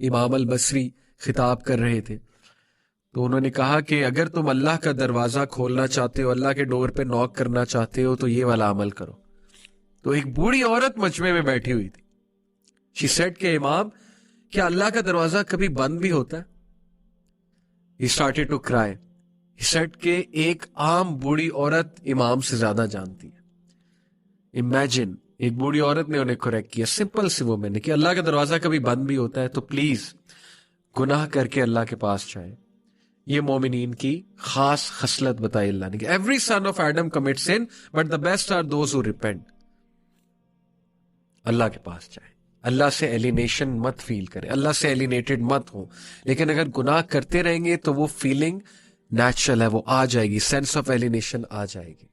امام البصری خطاب کر رہے تھے، تو انہوں نے کہا کہ اگر تم اللہ کا دروازہ کھولنا چاہتے ہو، اللہ کے ڈور پہ نوک کرنا چاہتے ہو، تو یہ والا عمل کرو. تو ایک بوڑھی عورت مجمع میں بیٹھی ہوئی تھی. She said کہ امام، کیا اللہ کا دروازہ کبھی بند بھی ہوتا ہے؟ He started to cry. He said کہ ایک عام بوڑھی عورت امام سے زیادہ جانتی ہے. Imagine ایک بوڑھی عورت نے انہیں کریکٹ کیا، سمپل سی وہ میں نے کہ اللہ کا دروازہ کبھی بند بھی ہوتا ہے، تو پلیز گناہ کر کے اللہ کے پاس جائے. یہ مومنین کی خاص خصلت بتائی اللہ نے کہ every son of Adam commit sin but the best are those who repent. اللہ کے پاس جائے، اللہ سے ایلینیشن مت فیل کرے، اللہ سے ایلینیٹڈ مت ہو. لیکن اگر گناہ کرتے رہیں گے تو وہ فیلنگ نیچرل ہے، وہ آ جائے گی، سینس آف ایلینیشن آ جائے گی.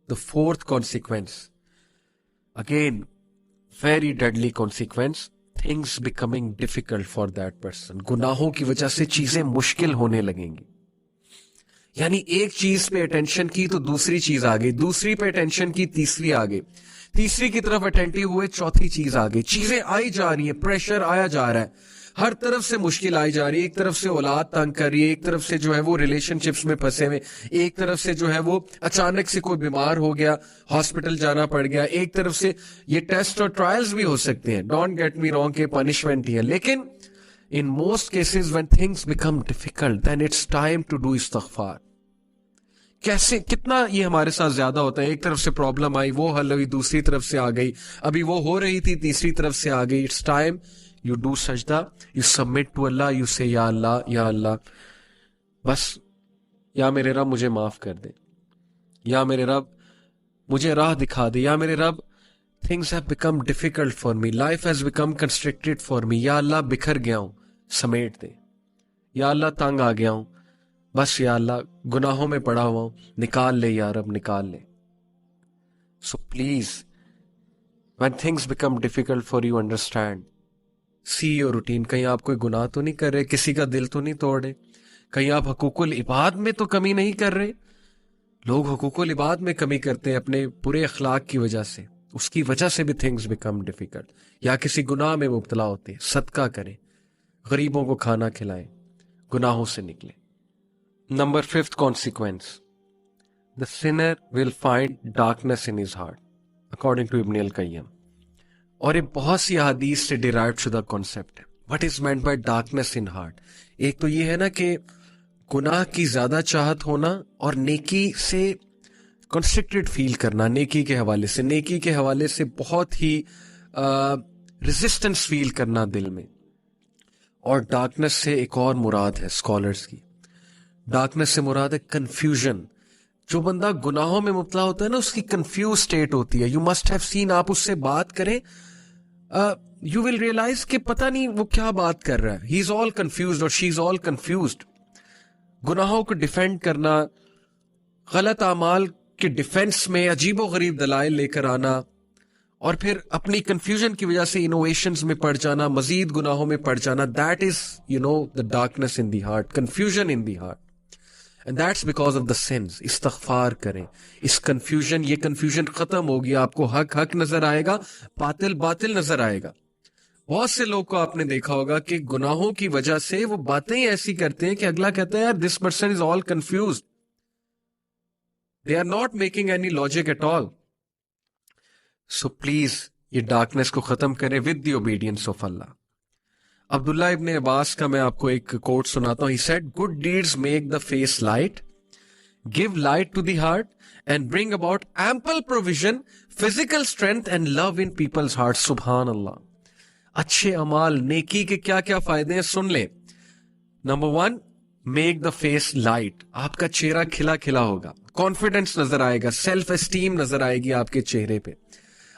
The fourth consequence, again very deadly consequence, things becoming difficult for that person. گناہوں کی وجہ سے چیزیں مشکل ہونے لگیں گی. یعنی ایک چیز پہ اٹینشن کی تو دوسری چیز آ گئی، دوسری پہ اٹینشن کی تیسری آ گئی، تیسری کی طرف اٹینٹیو ہوئے چوتھی چیز آ گئی. چیزیں آئی جا رہی ہیں، پریشر آیا جا رہا ہے، ہر طرف سے مشکل آئی جا رہی ہے. ایک طرف سے اولاد تنگ کر رہی ہے، ایک طرف سے جو ہے وہ ریلیشن شپس میں پھنسے ہوئے، ایک طرف سے جو ہے وہ اچانک سے کوئی بیمار ہو گیا، ہاسپٹل جانا پڑ گیا، ایک طرف سے یہ ٹیسٹ اور ٹرائلز بھی ہو سکتے ہیں، ڈونٹ گیٹ می رانگ کہ پنشمنٹ ہی ہے. لیکن in most cases when things become difficult then it's time to do استغفار. کیسے کتنا یہ ہمارے ساتھ زیادہ ہوتا ہے، ایک طرف سے پرابلم آئی، وہ حل ہوئی، دوسری طرف سے آ گئی، ابھی وہ ہو رہی تھی، تیسری طرف سے آ گئی. اٹس ٹائم یو ڈو سجدہ، یو سبمٹ ٹو اللہ، یو سے یا اللہ، یا اللہ بس، یا میرے رب مجھے معاف کر دے، یا میرے رب مجھے راہ دکھا دے، یا میرے رب things have become difficult for me, life has become constricted for me، یا اللہ بکھر گیا ہوں، سمیٹ دے، یا اللہ تنگ آ گیا ہوں، بس یا اللہ گناہوں میں پڑا ہوا ہوں، نکال لے یا رب، نکال لے. So please when things become difficult for you, understand، see your routine. کہیں آپ کوئی گناہ تو نہیں کر رہے، کسی کا دل تو نہیں توڑ رہے، کہیں آپ حقوق العباد میں تو کمی نہیں کر رہے. لوگ حقوق العباد میں کمی کرتے ہیں اپنے برے اخلاق کی وجہ سے، اس کی وجہ سے بھی تھنگز بیکم ڈیفیکلٹ. یا کسی گناہ میں مبتلا ہوتے ہیں، صدقہ کریں، غریبوں کو کھانا کھلائیں، گناہوں سے نکلیں. Number 5th consequence, the sinner will find darkness in his heart according to ابن القیم. اور یہ بہت سی احادیث سے ڈیرائیو شدہ کانسیپٹ ہے. What is meant by darkness in heart? ایک تو یہ ہے نا کہ گناہ کی زیادہ چاہت ہونا اور نیکی سے کنسٹرکٹڈ فیل کرنا، نیکی کے حوالے سے، نیکی کے حوالے سے بہت ہی ریزسٹنس فیل کرنا دل میں. اور ڈارکنیس سے ایک اور مراد ہے اسکالرس کی، ڈارکنیس سے مراد ہے کنفیوژن. جو بندہ گناہوں میں مبتلا ہوتا ہے نا، اس کی کنفیوز سٹیٹ ہوتی ہے. یو مسٹ ہیو سین، آپ اس سے بات کریں، یو ول ریئلائز کہ پتہ نہیں وہ کیا بات کر رہا ہے. ہی از آل کنفیوزڈ اور شی از آل کنفیوزڈ. گناہوں کو ڈیفینڈ کرنا، غلط اعمال کے ڈیفینس میں عجیب و غریب دلائل لے کر آنا، اور پھر اپنی کنفیوژن کی وجہ سے انوویشنز میں پڑ جانا، مزید گناہوں میں پڑ جانا. That is the darkness in the heart, confusion in the heart. And that's because of the sins. استغفار کریں. اس کنفیوژن، یہ کنفیوژن ختم ہوگی، آپ کو حق حق نظر آئے گا، باطل باطل نظر آئے گا. بہت سے لوگ کو آپ نے دیکھا ہوگا کہ گناہوں کی وجہ سے وہ باتیں ایسی کرتے ہیں کہ اگلا کہتا ہے یار this person is all confused. They are not making any logic at all. So please یہ ڈارکنیس کو ختم کریں with the obedience of Allah. عبداللہ ابن عباس کا میں آپ کو ایک کوٹ سناتا ہوں. He said, good deeds make the face light, give light to the heart, and bring about ample provision, physical strength and love in people's hearts. سبحان اللہ. اچھے اعمال، نیکی کے کیا کیا فائدے ہیں سن لیں. Number 1، make the face light. آپ کا چہرہ کھلا کھلا ہوگا، کانفیڈنس نظر آئے گا، سیلف اسٹیم نظر آئے گی آپ کے چہرے پہ.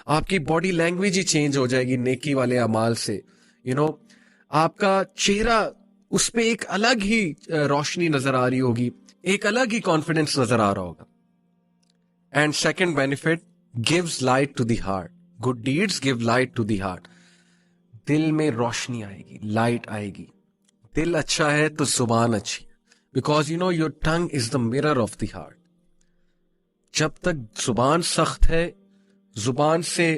آپ کی باڈی لینگویج ہی چینج ہو جائے گی نیکی والے اعمال سے. آپ کا چہرہ، اس پہ ایک الگ ہی روشنی نظر آ رہی ہوگی، ایک الگ ہی کانفیڈنس نظر آ رہا ہوگا. And second benefit, gives light to the heart. Good deeds give light to the heart. دل میں روشنی آئے گی، لائٹ آئے گی. دل اچھا ہے تو زبان اچھی، because your tongue is the mirror of the heart. جب تک زبان سخت ہے، زبان سے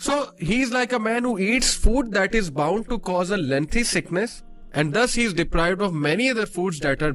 So he is like a man who eats food that is bound to cause a lengthy sickness and thus he is deprived of many other foods that are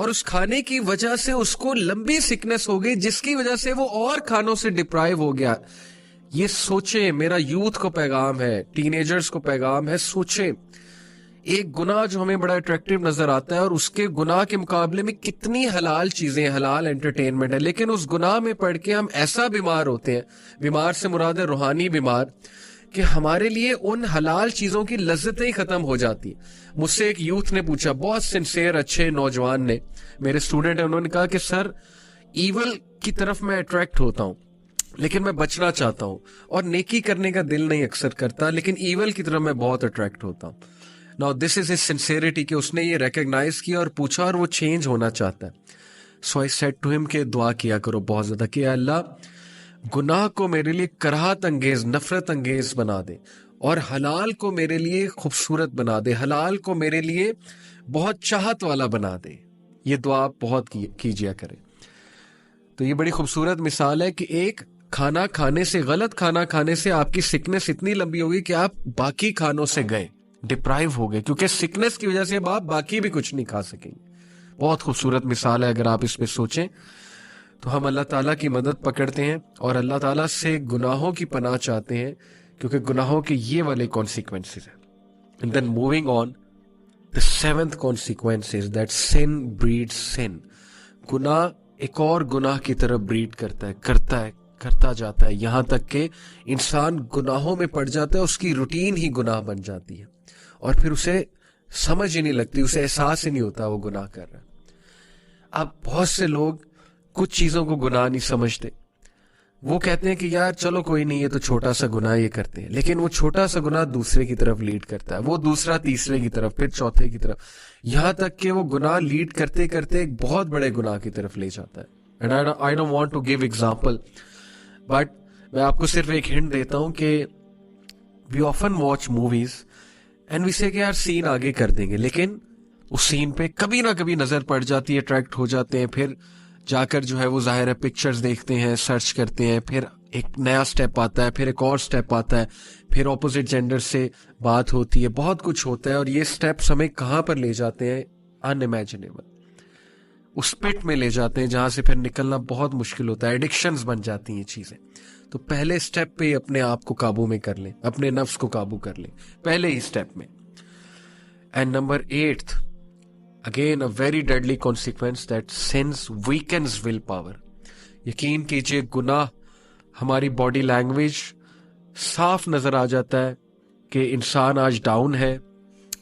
اور اس کھانے کی وجہ سے اس کو لمبی سکنس ہو گئی جس کی وجہ سے وہ اور کھانوں سے ڈپرائیو ہو گیا. یہ سوچیں, میرا یوتھ کو پیغام ہے, ٹین ایجرز کو پیغام ہے, سوچیں ایک گناہ جو ہمیں بڑا اٹریکٹیو نظر آتا ہے اور اس کے گناہ کے مقابلے میں کتنی حلال چیزیں, حلال انٹرٹینمنٹ ہے, لیکن اس گناہ میں پڑھ کے ہم ایسا بیمار ہوتے ہیں, بیمار سے مراد ہے روحانی بیمار, کہ ہمارے لیے ان حلال چیزوں کی لذتیں ہی ختم ہو جاتی. مجھ سے ایک یوتھ نے پوچھا, بہت سنسیئر اچھے نوجوان نے, میرے اسٹوڈنٹ ہیں, انہوں نے کہا کہ سر ایول کی طرف میں اٹریکٹ ہوتا ہوں لیکن میں بچنا چاہتا ہوں, اور نیکی کرنے کا دل نہیں اکثر کرتا, لیکن ایول کی طرف میں بہت اٹریکٹ ہوتا ہوں. Now this is his sincerity کہ اس نے یہ ریکگنائز کیا اور پوچھا اور وہ چینج ہونا چاہتا ہے. So I said to him کہ دعا کیا کرو بہت زیادہ کہ اللہ گناہ کو میرے لیے کراہت انگیز, نفرت انگیز بنا دے, اور حلال کو میرے لیے خوبصورت بنا دے, حلال کو میرے لیے بہت چاہت والا بنا دے. یہ دعا آپ بہت کیجیا کریں. تو یہ بڑی خوبصورت مثال ہے کہ ایک کھانا کھانے سے, غلط کھانا کھانے سے آپ کی سکنس اتنی لمبی ہوگی کہ آپ باقی کھانوں سے گئے, ڈپرائیو ہو گئے, کیونکہ سکنس کی وجہ سے اب آپ باقی بھی کچھ نہیں کھا سکیں گے. بہت خوبصورت مثال ہے. اگر آپ اس پہ سوچیں تو ہم اللہ تعالیٰ کی مدد پکڑتے ہیں اور اللہ تعالیٰ سے گناہوں کی پناہ چاہتے ہیں, کیونکہ گناہوں کے یہ والے کانسیکوینسز ہیں. And then moving on, the seventh consequence is that sin breeds sin. گناہ ایک اور گناہ کی طرف بریڈ کرتا جاتا ہے, یہاں تک کہ انسان گناہوں میں پڑ جاتا ہے, اس کی روٹین ہی گناہ بن جاتی ہے, اور پھر اسے سمجھ ہی نہیں لگتی, اسے احساس ہی نہیں ہوتا وہ گناہ کر رہا ہے. اب بہت سے لوگ کچھ چیزوں کو گناہ نہیں سمجھتے, وہ کہتے ہیں کہ یار چلو کوئی نہیں, یہ تو چھوٹا سا گناہ یہ کرتے ہیں, لیکن وہ چھوٹا سا گناہ دوسرے کی طرف لیڈ کرتا ہے, وہ دوسرا تیسرے کی طرف, پھر چوتھے کی طرف, یہاں تک کہ وہ گناہ لیڈ کرتے کرتے ایک بہت بڑے گناہ کی طرف لے جاتا ہے. And I don't want to give example, but میں آپ کو صرف ایک ہنٹ دیتا ہوں کہ we often watch movies and we say کہ یار سین آگے کر دیں گے, لیکن اس سین پہ کبھی نہ کبھی نظر پڑ جاتی ہے, اٹریکٹ ہو جاتے ہیں, پھر جا کر جو ہے وہ ظاہر ہے پکچرز دیکھتے ہیں, سرچ کرتے ہیں, پھر ایک نیا سٹیپ آتا ہے, پھر ایک اور سٹیپ آتا ہے, پھر اپوزٹ جینڈر سے بات ہوتی ہے, بہت کچھ ہوتا ہے, اور یہ سٹیپس ہمیں کہاں پر لے جاتے ہیں, ان امیجنیبل, اس پٹ میں لے جاتے ہیں جہاں سے پھر نکلنا بہت مشکل ہوتا ہے, ایڈکشنز بن جاتی ہیں چیزیں. تو پہلے سٹیپ پہ اپنے آپ کو قابو میں کر لیں, اپنے نفس کو قابو کر لیں پہلے ہی سٹیپ میں. And number 8th, again a very deadly consequence, that sins weakens will power. یقین کیجئے گناہ ہماری باڈی لینگویج صاف نظر آ جاتا ہے کہ انسان آج ڈاؤن ہے,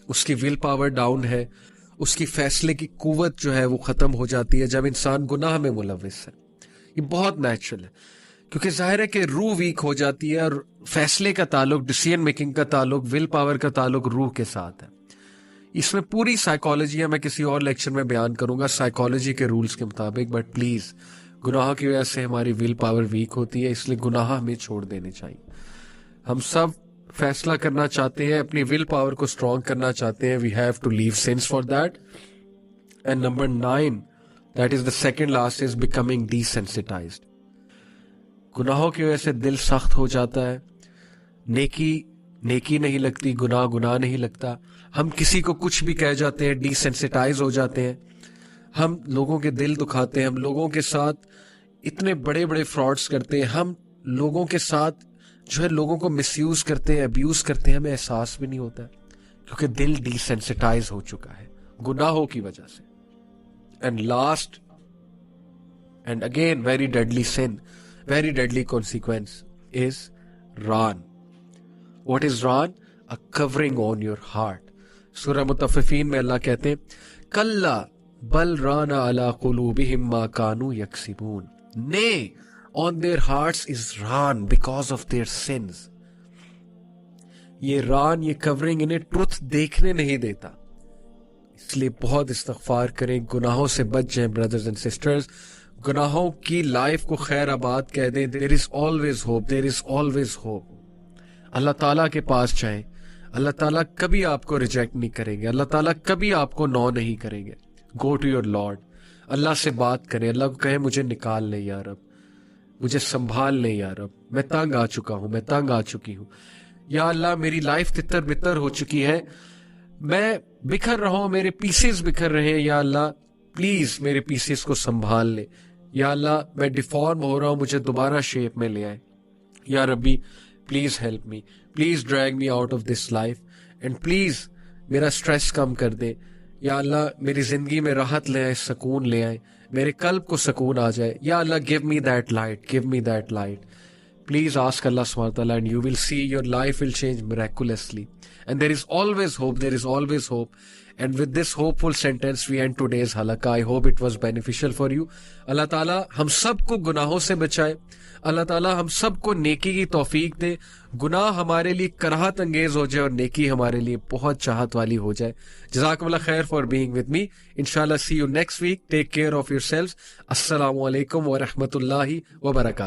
اس کی ول پاور ڈاؤن ہے, اس کی فیصلے کی قوت جو ہے وہ ختم ہو جاتی ہے جب انسان گناہ میں ملوث ہے. یہ بہت نیچرل ہے, کیونکہ ظاہر ہے کہ روح ویک ہو جاتی ہے, اور فیصلے کا تعلق, ڈیسیژن میکنگ کا تعلق, ول پاور کا تعلق روح کے ساتھ ہے. اس میں پوری سائیکالوجی ہے, میں کسی اور لیکچر میں بیان کروں گا سائیکالوجی کے رولز کے مطابق, بٹ پلیز گناہوں کی وجہ سے ہماری ول پاور ویک ہوتی ہے, اس لیے گناہ ہمیں چھوڑ دینے چاہیے. ہم سب فیصلہ کرنا چاہتے ہیں, اپنی ول پاور کو اسٹرانگ کرنا چاہتے ہیں, we have to leave sins for that. And number 9, that is the second last, is becoming desensitized. گناہوں کی وجہ سے دل سخت ہو جاتا ہے, نیکی نہیں لگتی, گناہ نہیں لگتا, ہم کسی کو کچھ بھی کہہ جاتے ہیں, ڈیسینسٹائز ہو جاتے ہیں, ہم لوگوں کے دل دکھاتے ہیں, ہم لوگوں کے ساتھ اتنے بڑے بڑے فراڈز کرتے ہیں, ہم لوگوں کے ساتھ جو ہے لوگوں کو مس یوز کرتے ہیں, ابیوز کرتے ہیں, ہمیں احساس بھی نہیں ہوتا ہے, کیونکہ دل ڈیسینسٹائز ہو چکا ہے گناہوں کی وجہ سے. And last and again very deadly sin, very deadly consequence is ران. What is ran? A covering on your heart. سورہ مطففین میں اللہ کہتے ہیں کلا بل ران علی قلوبہم ما کانوا یکسبون. Nay, on their hearts is ran because of their sins. یہ ران, یہ کورنگ انہیں ٹروتھ دیکھنے نہیں دیتا, اس لیے بہت استغفار کریں, گناہوں سے بچ جائیں بردرز اینڈ سسٹرز, گناہوں کی لائف کو خیر آباد کہہ دیں. There is always hope, there is always hope. اللہ تعالیٰ کے پاس جائیں, اللہ تعالیٰ کبھی آپ کو ریجیکٹ نہیں کریں گے, اللہ تعالیٰ کبھی آپ کو نو نہیں کریں گے. گو ٹو یور لارڈ, اللہ سے بات کریں, اللہ کو کہیں مجھے نکال لے یا رب, مجھے سنبھال لے یا رب, میں تنگ آ چکا ہوں, میں تنگ آ چکی ہوں, یا اللہ میری لائف تتر بتر ہو چکی ہے, میں بکھر رہا ہوں, میرے پیسز بکھر رہے ہیں, یا اللہ پلیز میرے پیسز کو سنبھال لے. یا اللہ میں ڈیفارم ہو رہا ہوں, مجھے دوبارہ شیپ میں لے آئے. یا ربی please help me, please drag me out of this life, and please میرا اسٹریس کم کر دے. یا اللہ میری زندگی میں راحت لے آئے, سکون لے آئے, میرے قلب کو سکون آ جائے. یا اللہ give me that light, give me that light. Please ask Allah subhanahu wa ta'ala and you will see your life will change miraculously. And there is always hope, there is always hope. And with this hopeful sentence we end today's halaqah. I hope it was beneficial for you. Allah ta'ala ہم سب کو گناہوں سے بچائے, اللہ تعالیٰ ہم سب کو نیکی کی توفیق دے, گناہ ہمارے لیے کراہت انگیز ہو جائے اور نیکی ہمارے لیے بہت چاہت والی ہو جائے. جزاکم اللہ خیر فار بینگ ود می. انشاءاللہ see you next week. Take care of yourself. السلام علیکم ورحمۃ اللہ وبرکاتہ.